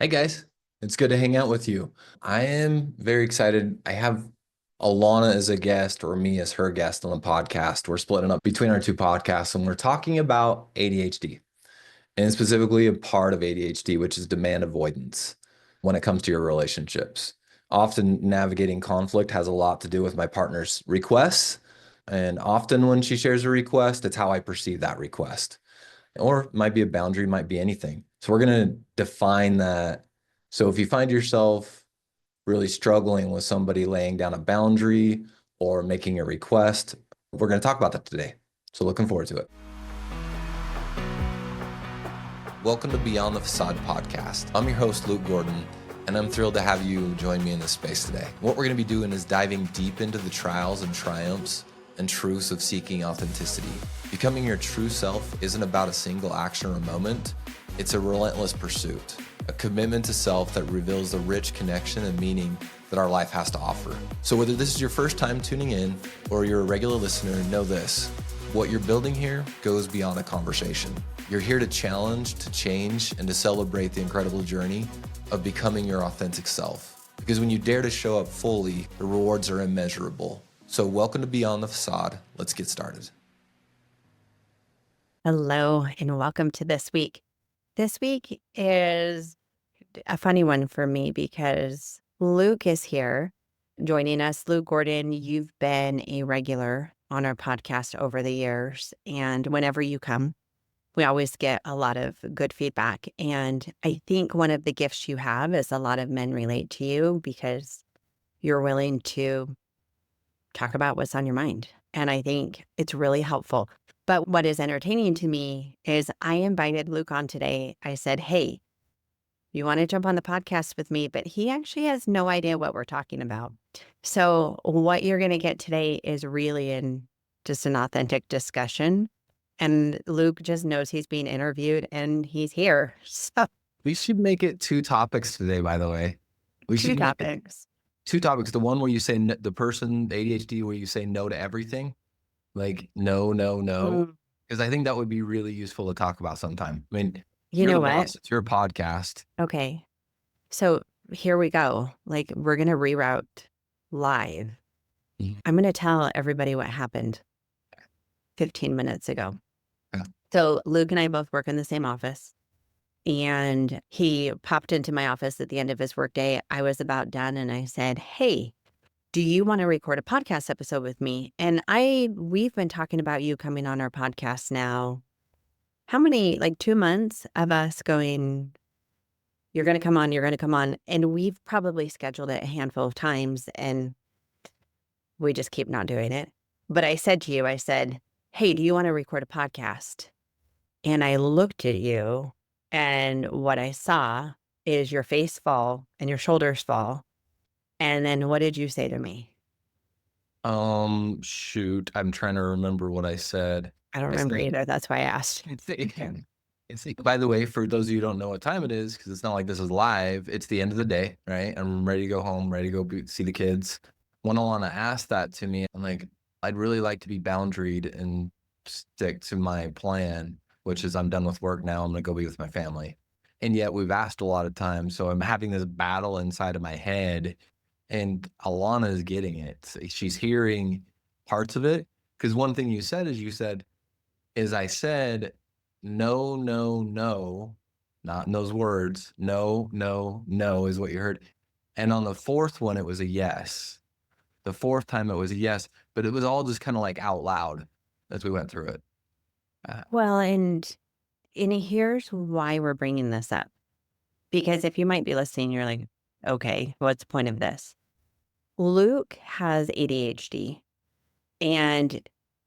Hey guys, it's good to hang out with you. I am very excited. I have Alana as a guest or me as her guest on the podcast. We're splitting up between our two podcasts and we're talking about ADHD and specifically a part of ADHD, which is demand avoidance when it comes to your relationships. Often navigating conflict has a lot to do with my partner's requests. And often when she shares a request, it's how I perceive that request. Or it might be a boundary, might be anything. So we're going to define that. So if you find yourself really struggling with somebody laying down a boundary or making a request, we're going to talk about that today. So looking forward to it. Welcome to Beyond the Facade podcast. I'm your host, Luke Gordon, and I'm thrilled to have you join me in this space today. What we're going to be doing is diving deep into the trials and triumphs and truths of seeking authenticity. Becoming your true self isn't about a single action or moment. It's a relentless pursuit, a commitment to self that reveals the rich connection and meaning that our life has to offer. So whether this is your first time tuning in or you're a regular listener, know this: what you're building here goes beyond a conversation. You're here to challenge, to change, and to celebrate the incredible journey of becoming your authentic self. Because when you dare to show up fully, the rewards are immeasurable. So welcome to Beyond the Facade. Let's get started. Hello, and welcome to this week. This week is a funny one for me because Luke is here joining us. Luke Gordon, you've been a regular on our podcast over the years, and whenever you come, we always get a lot of good feedback. And I think one of the gifts you have is a lot of men relate to you because you're willing to talk about what's on your mind. And I think it's really helpful. But what is entertaining to me is I invited Luke on today. I said, hey, you want to jump on the podcast with me? But he actually has no idea what we're talking about. So what you're going to get today is really just an authentic discussion. And Luke just knows he's being interviewed and he's here. So We should make it two topics today, by the way. We two should make it topics. two topics. The one where you say the person, the ADHD, where you say no to everything, like no, no, no. Mm, Because I think that would be really useful to talk about sometime. I mean, You you're know the what? boss. It's your podcast. Okay. So here we go. Like we're going to reroute live. Mhm. I'm going to tell everybody what happened 15 minutes ago. Yeah. So Luke and I both work in the same office, and he popped into my office at the end of his workday. I was about done and I said, hey, do you want to record a podcast episode with me? And we've been talking about you coming on our podcast now. How many, like 2 months of us going, you're going to come on, you're going to come on. And we've probably scheduled it a handful of times and we just keep not doing it. But I said to you, I said, hey, do you want to record a podcast? And I looked at you, and what I saw is your face fall and your shoulders fall. And then what did you say to me? Shoot, I'm trying to remember what I said. I don't I remember said, either. That's why I asked. by the way, for those of you who don't know what time it is, because it's not like this is live, it's the end of the day, right? I'm ready to go home, ready to go see the kids. When Alana asked that to me, I'm like, I'd really like to be boundaried and stick to my plan, which is I'm done with work now. I'm going to go be with my family. And yet we've asked a lot of times. So I'm having this battle inside of my head, and Alana is getting it. She's hearing parts of it. Because one thing you said is I said, no, no, no, not in those words. No, no, no is what you heard. And on the fourth one, it was a yes. The fourth time it was a yes, but it was all just kind of like out loud as we went through it. Uh, Well, and here's why we're bringing this up. Because if you might be listening, you're like, okay, what's the point of this? Luke has ADHD, and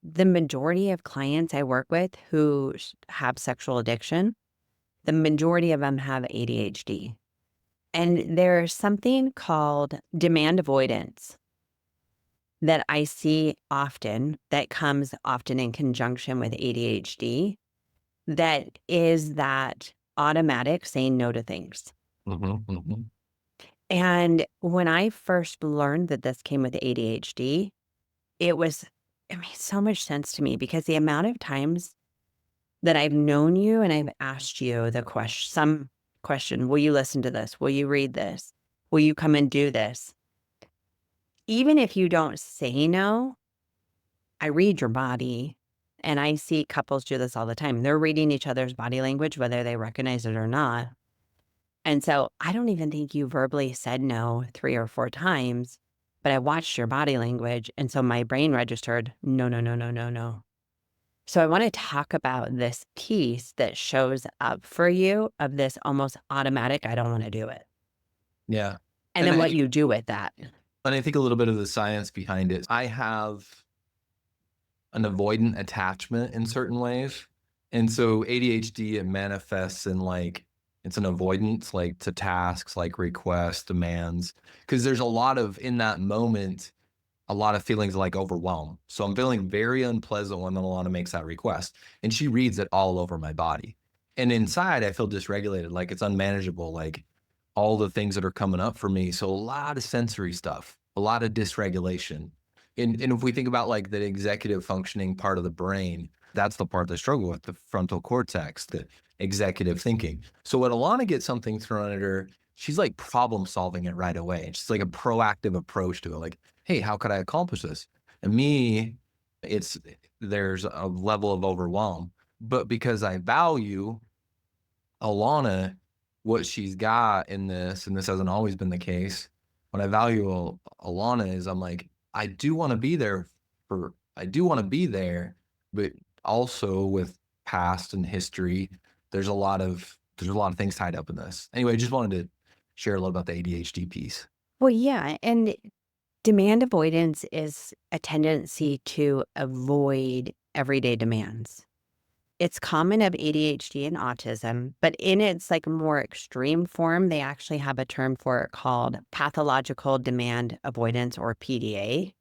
the majority of clients I work with who have sexual addiction, the majority of them have ADHD. And there's something called demand avoidance that I see often that comes often in conjunction with ADHD, that is that automatic saying no to things. mhm, mhm. And when I first learned that this came with ADHD, it made so much sense to me because the amount of times that I've known you and I've asked you the question, question. Will you listen to this? Will you read this? Will you come and do this? Even if you don't say no, I read your body, and I see couples do this all the time. They're reading each other's body language, whether they recognize it or not. And so I don't even think you verbally said no 3 or 4 times, but I watched your body language. And so my brain registered, no, no, no, no, no, no. So I want to talk about this piece that shows up for you of this almost automatic, I don't want to do it. Yeah. And And then I what you do with that. and I think a little bit of the science behind it. I have an avoidant attachment in certain ways. And so ADHD, it manifests in like it's an avoidance like to tasks, like requests, demands, because there's a lot of in that moment, a lot of feelings like overwhelm. So I'm feeling very unpleasant when Milana makes that request, and she reads it all over my body. And inside, I feel dysregulated, like it's unmanageable, like all the things that are coming up for me. So a lot of sensory stuff, a lot of dysregulation. And if we think about like the executive functioning part of the brain, that's the part that struggle with the frontal cortex, the executive thinking. So when Alana gets something thrown at her, she's like problem solving it right away. It's just like a proactive approach to it. Like, hey, how could I accomplish this? And me, it's there's a level of overwhelm. But because I value Alana, what she's got in this, and this hasn't always been the case, what I value Alana is I'm like, I do want to be there, but also with past and history, there's a lot of things tied up in this. Anyway, I just wanted to share a little about the ADHD piece. Well, yeah. And demand avoidance is a tendency to avoid everyday demands. It's common of ADHD and autism, but in its like more extreme form, they actually have a term for it called pathological demand avoidance or PDA.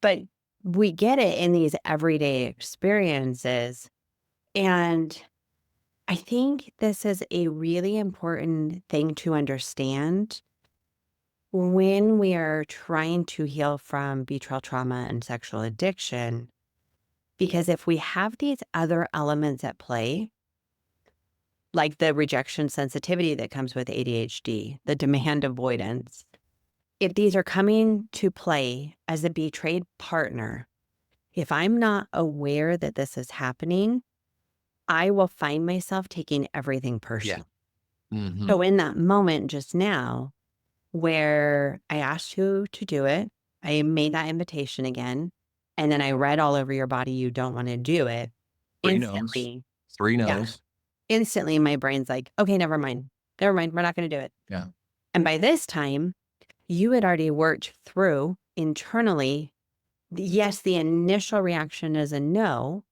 But we get it in these everyday experiences. And I think this is a really important thing to understand when we are trying to heal from betrayal trauma and sexual addiction. Because if we have these other elements at play, like the rejection sensitivity that comes with ADHD, the demand avoidance, if these are coming to play as a betrayed partner, if I'm not aware that this is happening, I will find myself taking everything Yeah. personal. Hmm. So in that moment just now, where I asked you to do it, I made that invitation again, and then I read all over your body, you don't want to do it. Three no's. Instantly, Three yeah, no's. instantly my brain's like, okay, never mind. Never mind. We're not going to do it. Yeah. And by this time, you had already worked through internally. Yes, the initial reaction is a no,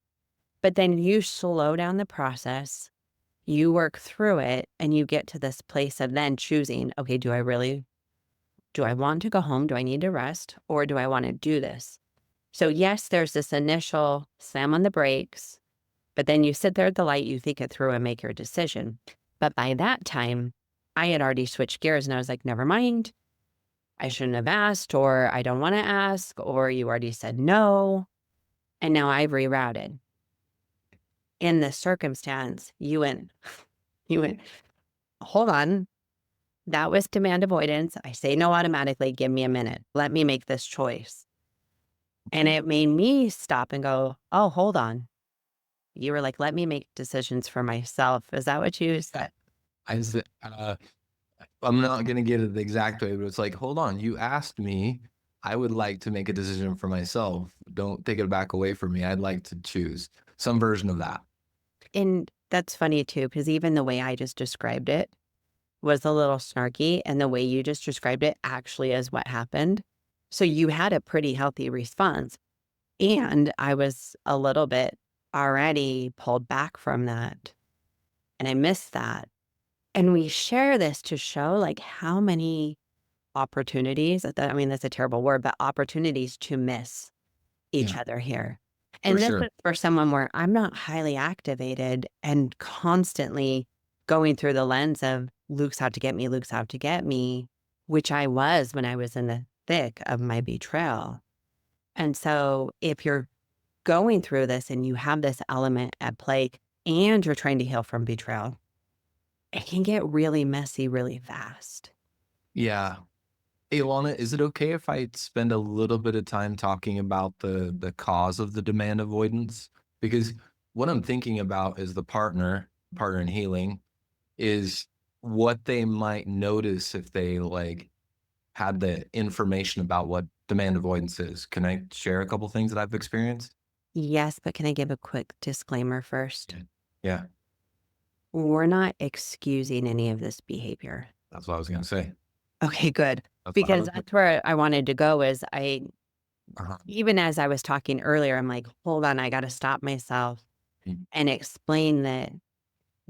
but then you slow down the process, you work through it, and you get to this place of then choosing, okay, do I want to go home? Do I need to rest? Or do I want to do this? So yes, there's this initial slam on the brakes, but then you sit there at the light, you think it through and make your decision. But by that time, I had already switched gears and I was like, never mind. I shouldn't have asked, or I don't want to ask, or you already said no. And now I've rerouted. In this circumstance, you went, hold on. That was demand avoidance. I say no automatically. Give me a minute. Let me make this choice. And it made me stop and go, oh, hold on. You were like, let me make decisions for myself. Is that what you said? I said, I'm not gonna get it the exact way, but it's like, hold on, you asked me. I would like to make a decision for myself. Don't take it back away from me. I'd like to choose some version of that. And that's funny too, because even the way I just described it was a little snarky, and the way you just described it actually is what happened. So you had a pretty healthy response. And I was a little bit already pulled back from that. And I missed that. And we share this to show like how many opportunities, I mean, that's a terrible word, but opportunities to miss each Yeah, other here. for And this sure. is for someone where I'm not highly activated and constantly going through the lens of Luke's out to get me, Luke's out to get me, which I was when I was in the thick of my betrayal. And so if you're going through this and you have this element at play and you're trying to heal from betrayal, it can get really messy really fast. Yeah. Hey, Lana, is it okay if I spend a little bit of time talking about the cause of the demand avoidance? Because what I'm thinking about is the partner in healing, is what they might notice if they like had the information about what demand avoidance is. Can I share a couple things that I've experienced? Yes, but can I give a quick disclaimer first? Yeah. Yeah, We're not excusing any of this behavior. that's what I was gonna say. Okay, good. That's what I Because was. that's where I wanted to go is Uh-huh. even as I was talking earlier, I'm like, hold on, I got to stop myself Mm. and explain that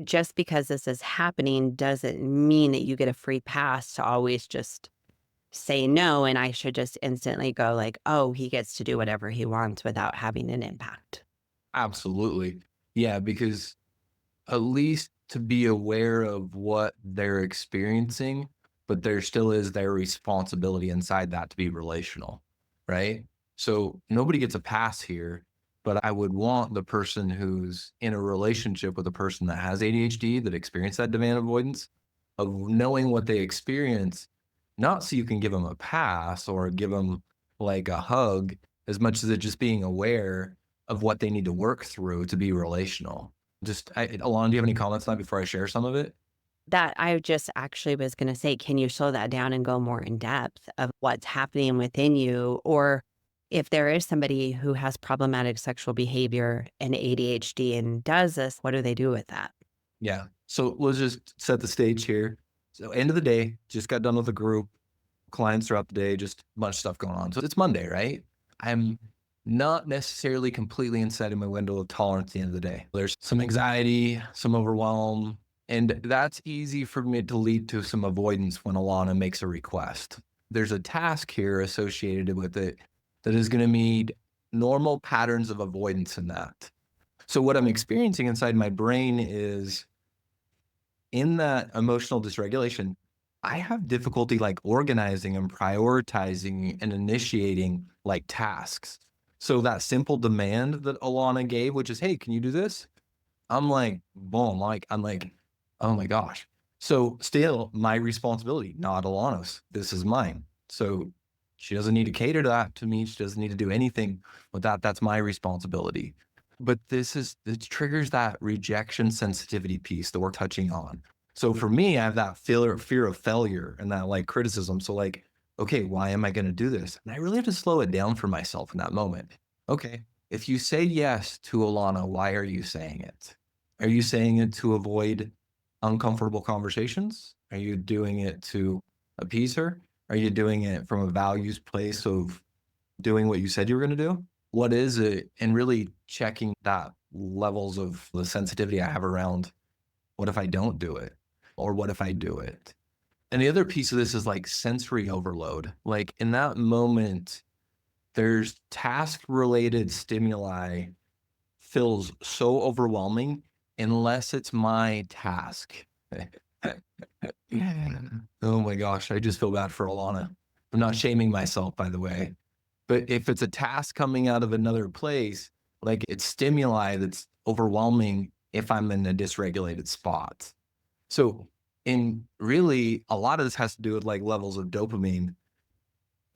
just because this is happening doesn't mean that you get a free pass to always just say no. And I should just instantly go like, oh, he gets to do whatever he wants without having an impact. Absolutely. Yeah, because at least to be aware of what they're experiencing, but there still is their responsibility inside that to be relational, right? So nobody gets a pass here, but I would want the person who's in a relationship with a person that has ADHD that experienced that demand avoidance of knowing what they experience, not so you can give them a pass or give them like a hug, as much as it just being aware of what they need to work through to be relational. Alon, do you have any comments on that before I share some of it? That I just actually was going to say, can you slow that down and go more in depth of what's happening within you? Or if there is somebody who has problematic sexual behavior and ADHD and does this, what do they do with that? Yeah. So let's just set the stage here. So end of the day, just got done with a group, clients throughout the day, just a bunch of stuff going on. So it's Monday, right? I'm not necessarily completely inside of my window of tolerance at the end of the day. There's some anxiety, some overwhelm, and that's easy for me to lead to some avoidance when Alana makes a request. There's a task here associated with it that is going to need normal patterns of avoidance in that. So what I'm experiencing inside my brain is in that emotional dysregulation, I have difficulty like organizing and prioritizing and initiating like tasks. So that simple demand that Alana gave, which is, hey, can you do this? I'm like, boom, I'm like, oh my gosh. So still my responsibility, not Alana's. This is mine. So she doesn't need to cater to that to me. She doesn't need to do anything with that. That's my responsibility. But it triggers that rejection sensitivity piece that we're touching on. So for me, I have that fear of failure and that like criticism. So like, okay, why am I going to do this? And I really have to slow it down for myself in that moment. Okay, if you say yes to Alana, why are you saying it? Are you saying it to avoid uncomfortable conversations? Are you doing it to appease her? Are you doing it from a values place of doing what you said you were going to do? What is it? And really checking that levels of the sensitivity I have around what if I don't do it? Or what if I do it? And the other piece of this is like sensory overload. Like in that moment, there's task related stimuli feels so overwhelming unless it's my task. Oh my gosh, I just feel bad for Alana. I'm not shaming myself, by the way. But if it's a task coming out of another place, like it's stimuli that's overwhelming if I'm in a dysregulated spot. So, in really, a lot of this has to do with like levels of dopamine.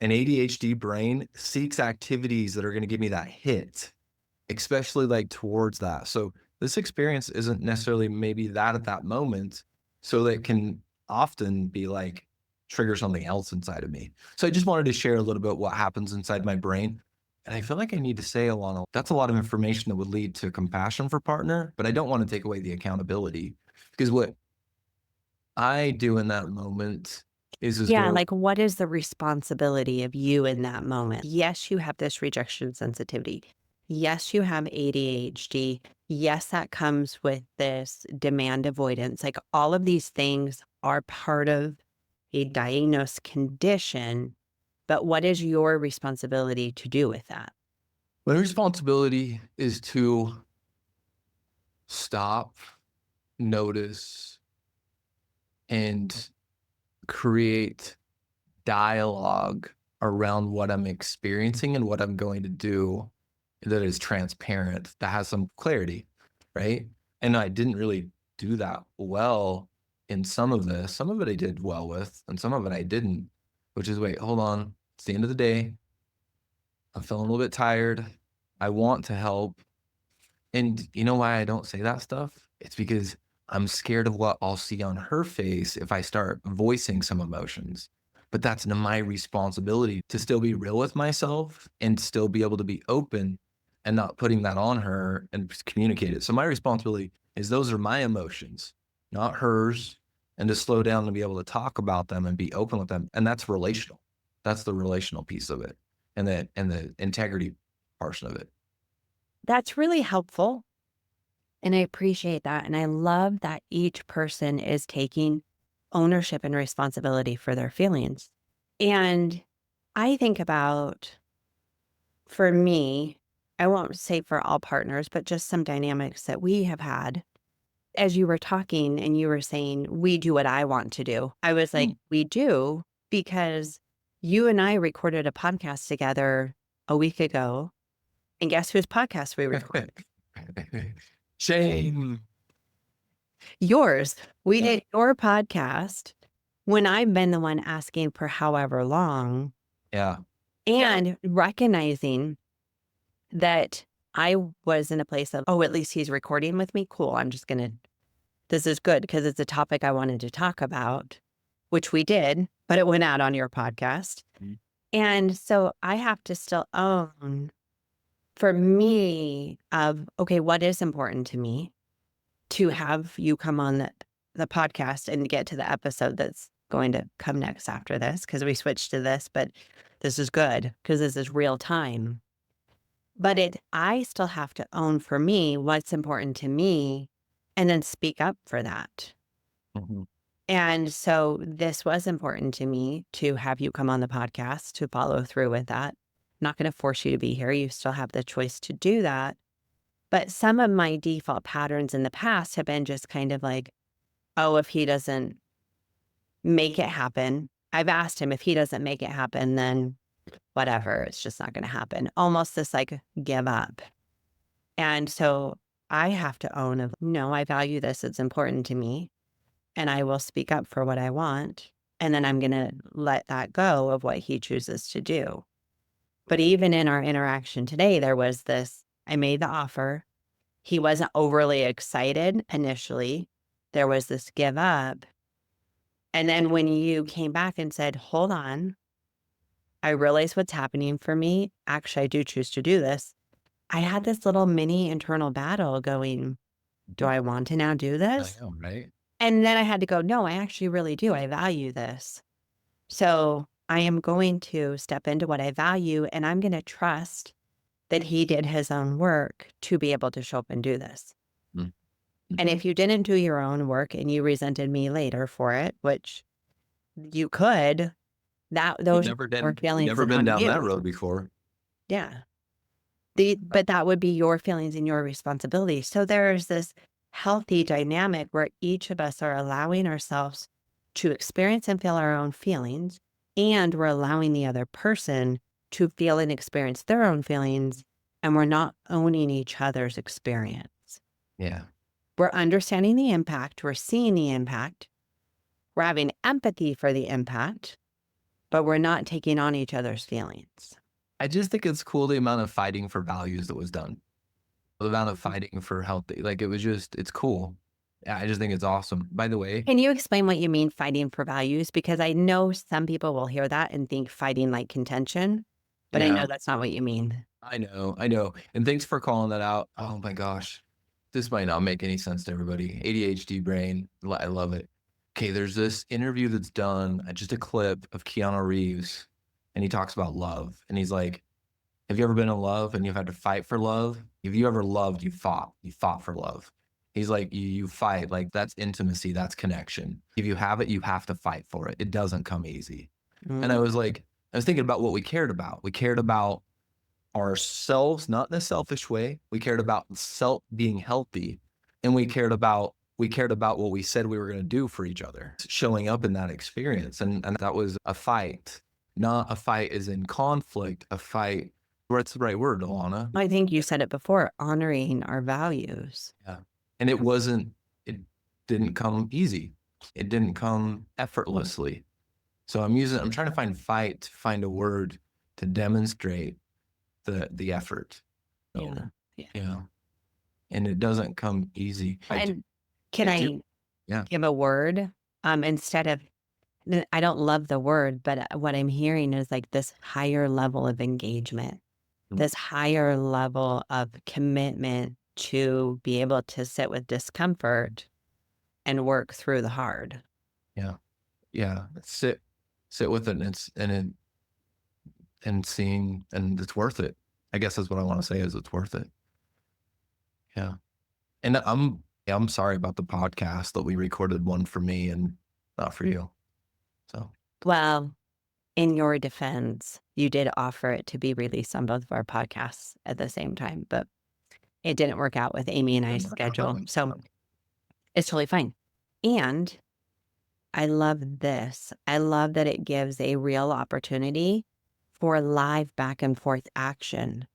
An ADHD brain seeks activities that are going to give me that hit, especially like towards that. So this experience isn't necessarily maybe that at that moment. So that can often be like trigger something else inside of me. So I just wanted to share a little bit what happens inside my brain. And I feel like I need to say along that's a lot of information that would lead to compassion for partner, but I don't want to take away the accountability because what I do in that moment is Yeah, go, like what is the responsibility of you in that moment? Yes, you have this rejection sensitivity. Yes, you have ADHD. Yes, that comes with this demand avoidance. Like all of these things are part of a diagnosed condition, but what is your responsibility to do with that? my responsibility is to stop, notice, and create dialogue around what I'm experiencing and what I'm going to do that is transparent, that has some clarity, right? And I didn't really do that well in some of this. Some of it I did well with, and some of it I didn't, which is, wait, hold on. It's the end of the day. I'm feeling a little bit tired. I want to help. And you know why I don't say that stuff? It's because I'm scared of what I'll see on her face if I start voicing some emotions. But that's my responsibility to still be real with myself and still be able to be open and not putting that on her and just communicate it. So my responsibility is those are my emotions, not hers, and to slow down and be able to talk about them and be open with them. And that's relational. That's the relational piece of it and the integrity portion of it. That's really helpful. And I appreciate that. And I love that each person is taking ownership and responsibility for their feelings. And I think about, for me, I won't say for all partners, but just some dynamics that we have had. As you were talking and you were saying, we do what I want to do. I was like, Mm. we do, because you and I recorded a podcast together a week ago. And guess whose podcast we recorded? Shame. Yours. We did your podcast when I've been the one asking for however long, Yeah. and recognizing that I was in a place of, oh, at least he's recording with me. Cool. This is good because it's a topic I wanted to talk about, which we did, but it went out on your podcast. Mhm. And so I have to still own, for me, of, okay, what is important to me to have you come on the podcast and get to the episode that's going to come next after this, because we switched to this, but this is good because this is real time. But I still have to own, for me, what's important to me and then speak up for that. Mhm. And so this was important to me to have you come on the podcast, to follow through with that. I'm not going to force you to be here. You still have the choice to do that. But some of my default patterns in the past have been just kind of like, oh, if he doesn't make it happen, I've asked him, if he doesn't make it happen, then whatever, it's just not going to happen. Almost this like give up. And so I have to own of, no, I value this. It's important to me. And I will speak up for what I want. And then I'm going to let that go of what he chooses to do. But even in our interaction today, there was this, I made the offer. He wasn't overly excited initially. There was this give up. And then when you came back and said, hold on, I realize what's happening for me. Actually, I do choose to do this. I had this little mini internal battle going, do I want to now do I this? know, right? And then I had to go, no, I actually really do. I value this. So I am going to step into what I value, and I'm going to trust that he did his own work to be able to show up and do this. Mm. And if you didn't do your own work and you resented me later for it, which you could, those were feelings Never been on down that you. road before. Yeah. But that would be your feelings and your responsibility. So there's this healthy dynamic where each of us are allowing ourselves to experience and feel our own feelings, and we're allowing the other person to feel and experience their own feelings, and we're not owning each other's experience. Yeah. We're understanding the impact, we're seeing the impact, we're having empathy for the impact, but we're not taking on each other's feelings. I just think it's cool the amount of fighting for values that was done. The amount of fighting for healthy, like, it was just it's cool. Yeah, I just think it's awesome. By the way, Can you explain what you mean fighting for values? Because I know some people will hear that and think fighting like contention, but I yeah, know that's not what you mean. I know, and thanks for calling that out. Oh my gosh, this might not make any sense to everybody. ADHD brain, I love it. Okay, there's this interview that's done, just a clip of Keanu Reeves, and he talks about love, and he's like, have you ever been in love and you've had to fight for love? If you ever loved, you fought for love. He's like, you fight, like that's intimacy, that's connection. If you have it, you have to fight for it. It doesn't come easy. And Mm. I was like, I was thinking about what we cared about. We cared about ourselves, not in a selfish way. We cared about self being healthy, and we cared about what we said we were going to do for each other, showing up in that experience. And that was a fight, not a fight as in conflict, a fight. What's the right word, Alana? I think you said it before, honoring our values. Yeah. And it didn't come easy. It didn't come effortlessly. So I'm trying to find a word to demonstrate the effort. Yeah. So, Yeah. yeah, and it doesn't come easy. And can I do. I Yeah. give a word instead of I don't love the word, but what I'm hearing is like this higher level of engagement, Mm, this higher level of commitment to be able to sit with discomfort and work through the hard. yeah. Yeah. Sit with it, and seeing, and it's worth it. I guess that's what I want to say, is it's worth it. Yeah. And I'm sorry about the podcast that we recorded one for me and not for you. So, Well, in your defense, you did offer it to be released on both of our podcasts at the same time, but it didn't work out with Amy and I's didn't work out that schedule. way. So it's totally fine. And I love this. I love that it gives a real opportunity for live back and forth action.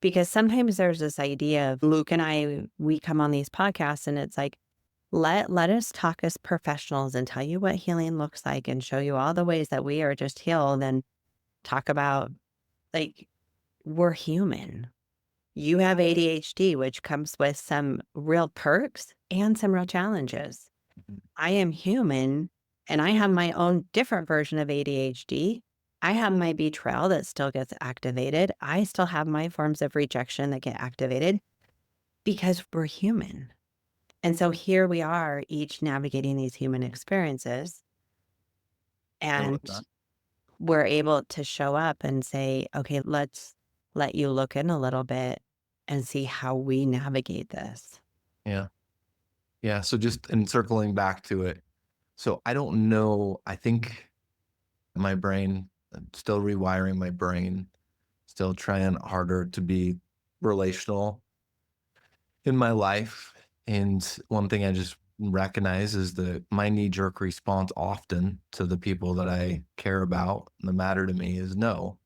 Because sometimes there's this idea of Luke and I, we come on these podcasts and it's like, let us talk as professionals and tell you what healing looks like and show you all the ways that we are just healed and talk about like we're human. You have ADHD, which comes with some real perks and some real challenges. Mhm. I am human and I have my own different version of ADHD. I have my betrayal that still gets activated. I still have my forms of rejection that get activated because we're human. And so here we are, each navigating these human experiences. I love And that. we're able to show up and say, okay, let's let you look in a little bit and see how we navigate this. Yeah. Yeah. So just and circling back to it. So I don't know. I think my brain, I'm still rewiring my brain, still trying harder to be relational in my life. And one thing I just recognize is that my knee jerk response often to the people that I care about that matter to me is no.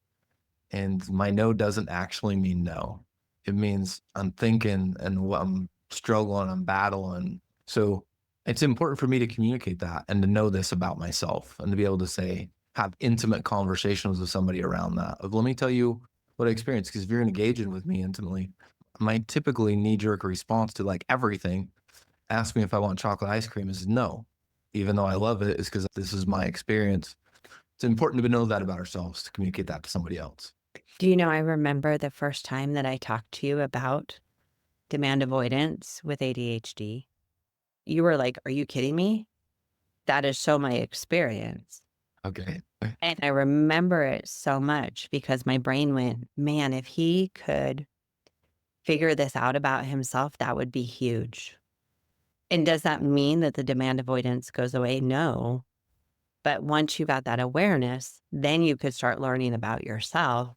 And my no doesn't actually mean no. It means I'm thinking and what I'm struggling, I'm battling. So it's important for me to communicate that and to know this about myself and to be able to say, have intimate conversations with somebody around that. Of, let me tell you what I experienced. Because if you're engaging with me intimately, my typically knee jerk response to like everything, ask me if I want chocolate ice cream, is no. Even though I love it, is because this is my experience. It's important to know that about ourselves, to communicate that to somebody else. Do you know, I remember the first time that I talked to you about demand avoidance with ADHD. You were like, are you kidding me? That is so my experience. Okay. And I remember it so much because my brain went, man, if he could figure this out about himself, that would be huge. And does that mean that the demand avoidance goes away? No. But once you got that awareness, then you could start learning about yourself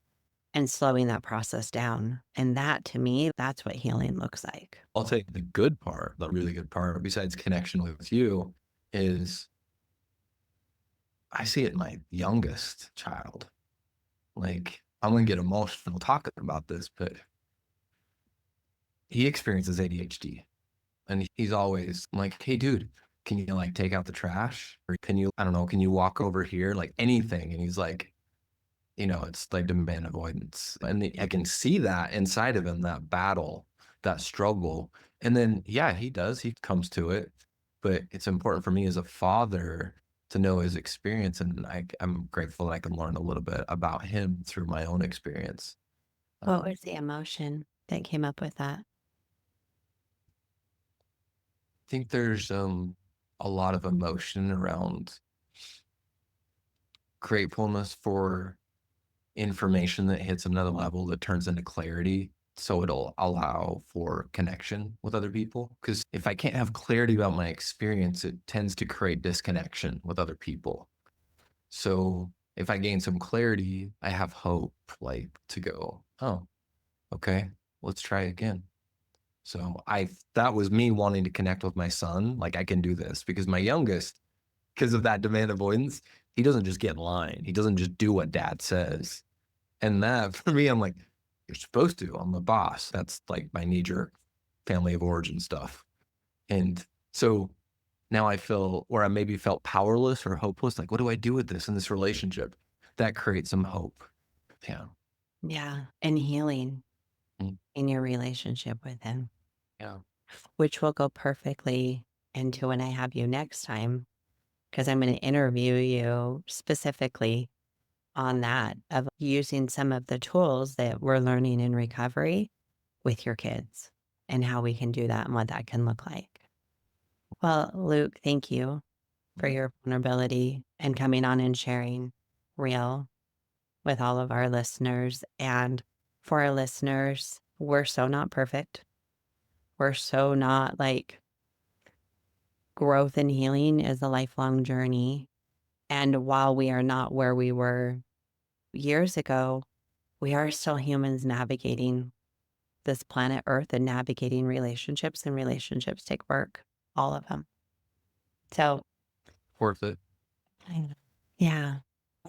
and slowing that process down. And that to me, that's what healing looks like. I'll take the good part, the really good part, besides connection with you, is I see it in my youngest child. Like, I'm gonna get emotional talking about this, but he experiences ADHD. And he's always like, "Hey, dude, can you, like, take out the trash? Or can you, I don't know, can you walk over here?" Like, anything, and he's like, it's like demand avoidance, and I can see that inside of him, that battle, that struggle, and then, yeah, he comes to it, but it's important for me as a father to know his experience, and I'm grateful that I can learn a little bit about him through my own experience. What Um, was the emotion that came up with that? I think there's, a lot of emotion around gratefulness for information that hits another level that turns into clarity. So it'll allow for connection with other people. Because if I can't have clarity about my experience, it tends to create disconnection with other people. So if I gain some clarity, I have hope, like to go, oh, okay, let's try again. So that was me wanting to connect with my son. Like, I can do this because my youngest, because of that demand avoidance, he doesn't just get in line. He doesn't just do what dad says. And that for me, I'm like, you're supposed to. I'm the boss. That's like my knee jerk family of origin stuff. And so now I feel, or I maybe felt powerless or hopeless. Like, what do I do with this in this relationship? That creates some hope. Yeah. Yeah. And healing Mm. in your relationship with him, Yeah. which will go perfectly into when I have you next time, because I'm going to interview you specifically on that of using some of the tools that we're learning in recovery with your kids and how we can do that and what that can look like. Well, Luke, thank you for your vulnerability and coming on and sharing real with all of our listeners. And for our listeners, we're so not perfect. We're so not like growth and healing is a lifelong journey. And while we are not where we were years ago, we are still humans navigating this planet Earth and navigating relationships, and relationships take work, all of them. So, Worth it. I know. Yeah.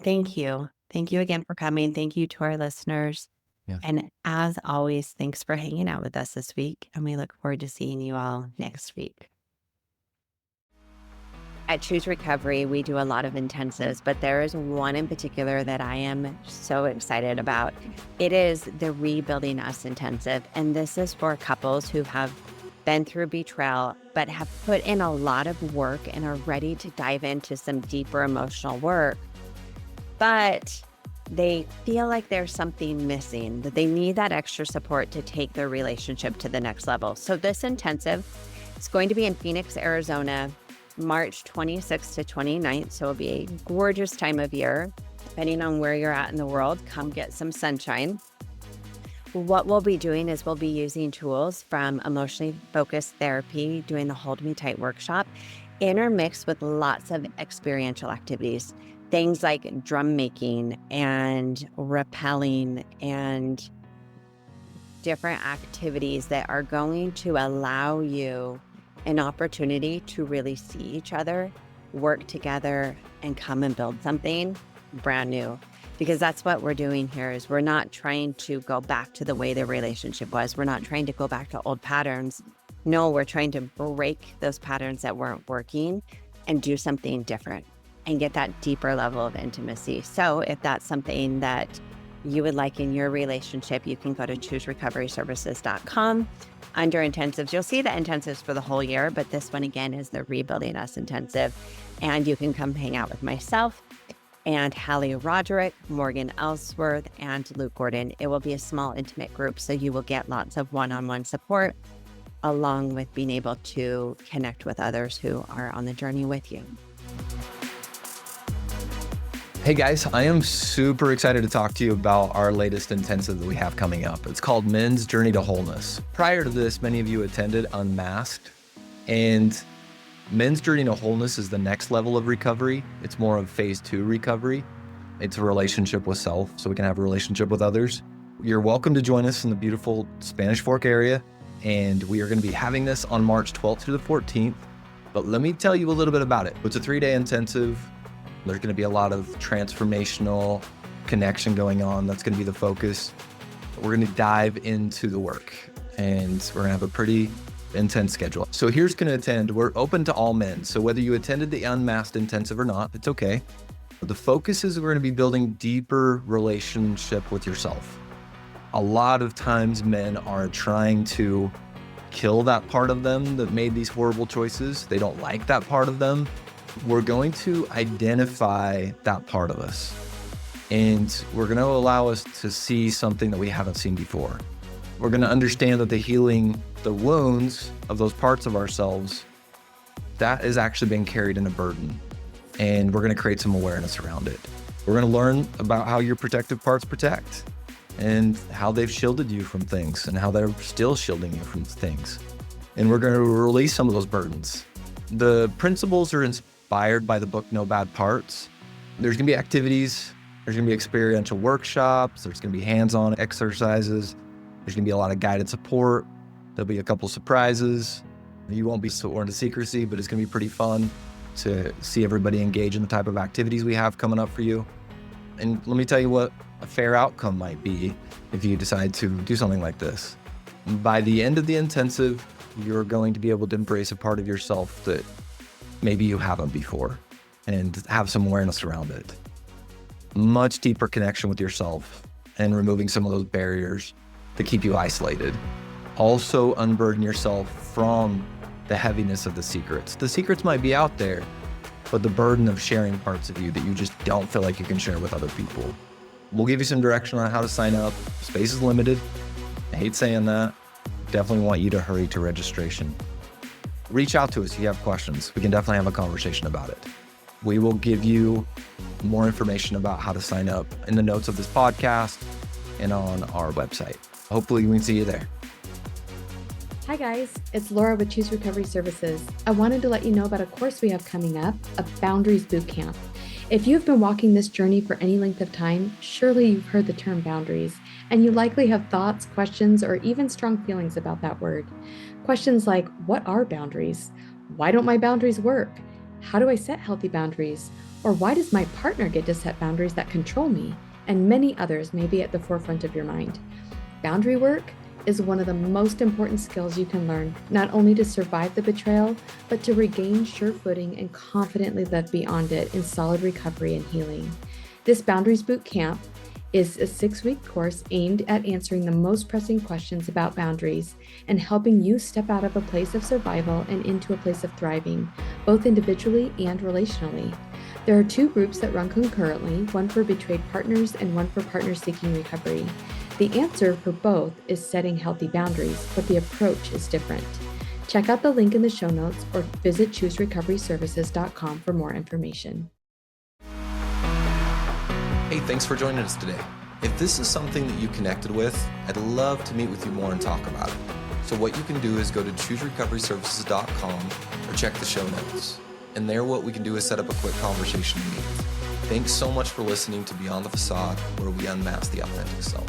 Thank you. Thank you again for coming. Thank you to our listeners. Yeah. And as always, thanks for hanging out with us this week. And we look forward to seeing you all next week. At Choose Recovery, we do a lot of intensives, but there is one in particular that I am so excited about. It is the Rebuilding Us Intensive. And this is for couples who have been through betrayal, but have put in a lot of work and are ready to dive into some deeper emotional work. But they feel like there's something missing, that they need that extra support to take their relationship to the next level. So this intensive is going to be in Phoenix, Arizona, March 26th to 29th. So it'll be a gorgeous time of year. Depending on where you're at in the world, come get some sunshine. What we'll be doing is we'll be using tools from emotionally focused therapy, doing the Hold Me Tight workshop, intermixed with lots of experiential activities. Things like drum making and rappelling and different activities that are going to allow you an opportunity to really see each other, work together, and come and build something brand new. Because that's what we're doing here is we're not trying to go back to the way the relationship was. We're not trying to go back to old patterns. No, we're trying to break those patterns that weren't working and do something different and get that deeper level of intimacy. So if that's something that you would like in your relationship, you can go to chooserecoveryservices.com. Under intensives, you'll see the intensives for the whole year, but this one again is the Rebuilding Us Intensive. And you can come hang out with myself and Hallie Roderick, Morgan Ellsworth, and Luke Gordon. It will be a small, intimate group, so you will get lots of one-on-one support, along with being able to connect with others who are on the journey with you. Hey guys, I am super excited to talk to you about our latest intensive that we have coming up. It's called Men's Journey to Wholeness. Prior to this, many of you attended Unmasked, and Men's Journey to Wholeness is the next level of recovery. It's more of phase 2 recovery. It's a relationship with self, so we can have a relationship with others. You're welcome to join us in the beautiful Spanish Fork area, and we are going to be having this on March 12th through the 14th. But let me tell you a little bit about it. It's a 3-day intensive. There's going to be a lot of transformational connection going on. That's going to be the focus. We're going to dive into the work, and we're going to have a pretty intense schedule. So here's going to attend. We're open to all men. So whether you attended the Unmasked intensive or not, it's okay. But the focus is we're going to be building deeper relationship with yourself. A lot of times men are trying to kill that part of them that made these horrible choices. They don't like that part of them. We're going to identify that part of us, and we're going to allow us to see something that we haven't seen before. We're going to understand that the healing, the wounds of those parts of ourselves, that is actually being carried in a burden, and we're going to create some awareness around it. We're going to learn about how your protective parts protect and how they've shielded you from things and how they're still shielding you from things. And we're going to release some of those burdens. The principles are inspired by the book No Bad Parts. There's going to be activities. There's going to be experiential workshops. There's going to be hands-on exercises. There's going to be a lot of guided support. There'll be a couple surprises. You won't be sworn to secrecy, but it's going to be pretty fun to see everybody engage in the type of activities we have coming up for you. And let me tell you what a fair outcome might be if you decide to do something like this. By the end of the intensive, you're going to be able to embrace a part of yourself that maybe you haven't before, and have some awareness around it. Much deeper connection with yourself and removing some of those barriers that keep you isolated. Also unburden yourself from the heaviness of the secrets. The secrets might be out there, but the burden of sharing parts of you that you just don't feel like you can share with other people. We'll give you some direction on how to sign up. Space is limited. I hate saying that. Definitely want you to hurry to registration. Reach out to us if you have questions. We can definitely have a conversation about it. We will give you more information about how to sign up in the notes of this podcast and on our website. Hopefully we can see you there. Hi guys, it's Laura with Choose Recovery Services. I wanted to let you know about a course we have coming up, a Boundaries Bootcamp. If you've been walking this journey for any length of time, surely you've heard the term boundaries, and you likely have thoughts, questions, or even strong feelings about that word. Questions like, what are boundaries? Why don't my boundaries work? How do I set healthy boundaries? Or why does my partner get to set boundaries that control me? And many others may be at the forefront of your mind. Boundary work is one of the most important skills you can learn, not only to survive the betrayal, but to regain sure footing and confidently live beyond it in solid recovery and healing. This Boundaries Boot Camp is a 6-week course aimed at answering the most pressing questions about boundaries and helping you step out of a place of survival and into a place of thriving, both individually and relationally. There are 2 groups that run concurrently, one for betrayed partners and one for partners seeking recovery. The answer for both is setting healthy boundaries, but the approach is different. Check out the link in the show notes or visit chooserecoveryservices.com for more information. Hey, thanks for joining us today. If this is something that you connected with, I'd love to meet with you more and talk about it. So what you can do is go to chooserecoveryservices.com or check the show notes. And there what we can do is set up a quick conversation to meet. Thanks so much for listening to Beyond the Facade, where we unmask the authentic self.